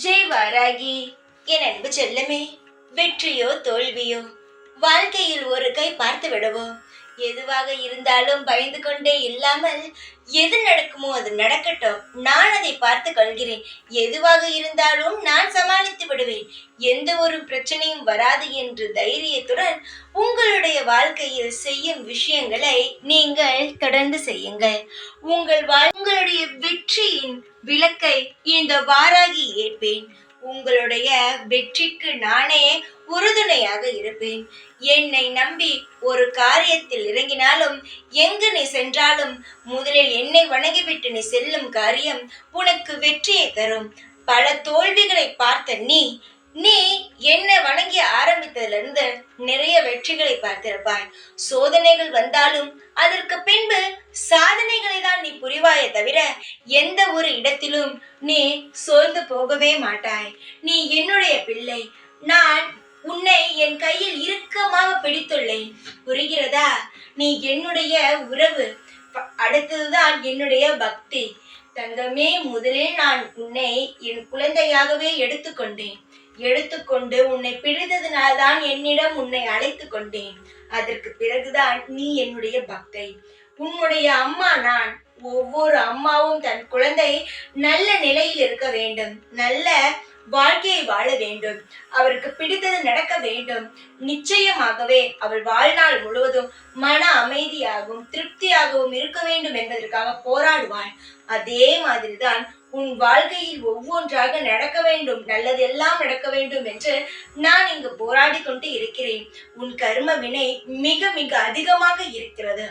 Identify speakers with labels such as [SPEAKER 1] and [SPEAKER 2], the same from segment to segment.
[SPEAKER 1] ஜெய் வாராகி, என் அன்பு செல்லமே. வெற்றியோ தோல்வியோ வாழ்க்கையில் ஒரு கை பார்த்து விடுவோம். எதுவாக இருந்தாலும் பயந்து கொண்டே இல்லாமல் எது நடக்குமோ அது நடக்கட்டும், நான் அதை பார்த்து கொள்கிறேன். எதுவாக இருந்தாலும் நான் சமாளித்து விடுவேன். எந்த ஒரு பிரச்சனையும் வராது என்று தைரியத்துடன் உங்களுடைய வாழ்க்கையில் செய்யும் விஷயங்களை நீங்கள் தொடர்ந்து செய்யுங்கள். உங்களுடைய வெற்றியின் விளக்கை இந்த வாராகி ஏற்பேன். உங்களுடைய வெற்றிக்கு நானே உறுதுணையாக இருப்பேன். என்னை நம்பி ஒரு காரியத்தில் இறங்கினாலும், எங்கு நீ சென்றாலும் முதலில் என்னை வணங்கிவிட்டு நீ செல்லும் காரியம் உனக்கு வெற்றியை தரும். பல தோல்விகளை பார்த்த நீ என்னை வணங்கி ஆரம்பித்ததிலிருந்து நிறைய வெற்றிகளை பார்த்திருப்பாய். சோதனைகள் வந்தாலும் அதற்கு பின்பு சாதனைகளை தான் நீ புரிவாயே தவிர எந்த ஒரு இடத்திலும் நீ சோர்ந்து போகவே மாட்டாய். நீ என்னுடைய பிள்ளை. நான் உன்னை என் கையில் இறுக்கமாக பிடித்துள்ளேன். புரிகிறதா? நீ என்னுடைய உறவு. அடுத்ததுதான் என்னுடைய பக்தி. தங்கமே, முதலில் நான் உன்னை என் குழந்தையாகவே எடுத்துக்கொண்டு உன்னை பிடித்ததினால்தான் என்னிடம் உன்னை அழைத்து கொண்டேன். அதற்கு பிறகுதான் நீ என்னுடைய பக்தை. உன்னுடைய அம்மா நான். ஒவ்வொரு அம்மாவும் தன் குழந்தை நல்ல நிலையில் இருக்க வேண்டும், நல்ல வாழ்க்கையை வாழ வேண்டும், அவருக்கு பிடித்தது நடக்க வேண்டும். நிச்சயமாகவே அவள் வாழ்நாள் முழுவதும் மன அமைதியாகவும் திருப்தியாகவும் இருக்க வேண்டும் என்பதற்காக போராடுவாள். அதே மாதிரிதான் உன் வாழ்க்கையில் ஒவ்வொன்றாக நடக்க வேண்டும், நல்லதெல்லாம் நடக்க வேண்டும் என்று நான் இங்கு போராடி கொண்டு இருக்கிறேன். உன் கர்ம வினை மிக மிக அதிகமாக இருக்கிறது.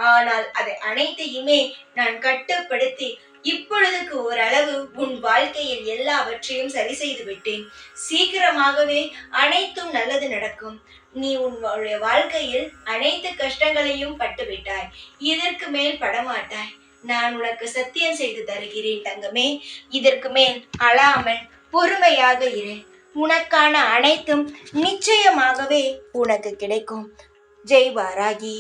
[SPEAKER 1] ஆனால் அதை அனைத்தையுமே நான் கட்டுப்படுத்தி இப்பொழுதுக்கு ஓரளவு உன் வாழ்க்கையில் எல்லாவற்றையும் சரி செய்து விட்டேன். சீக்கிரமாகவே அனைத்தும் நல்லது நடக்கும். நீ உன்னுடைய வாழ்க்கையில் அனைத்து கஷ்டங்களையும் பட்டுவிட்டாய். இதற்கு மேல் படமாட்டாய். நான் உனக்கு சத்தியம் செய்து தருகிறேன் தங்கமே. இதற்கு மேல் அழாமல் பொறுமையாக இரு. உனக்கான அனைத்தும் நிச்சயமாகவே உனக்கு கிடைக்கும். ஜெய் வாராகி.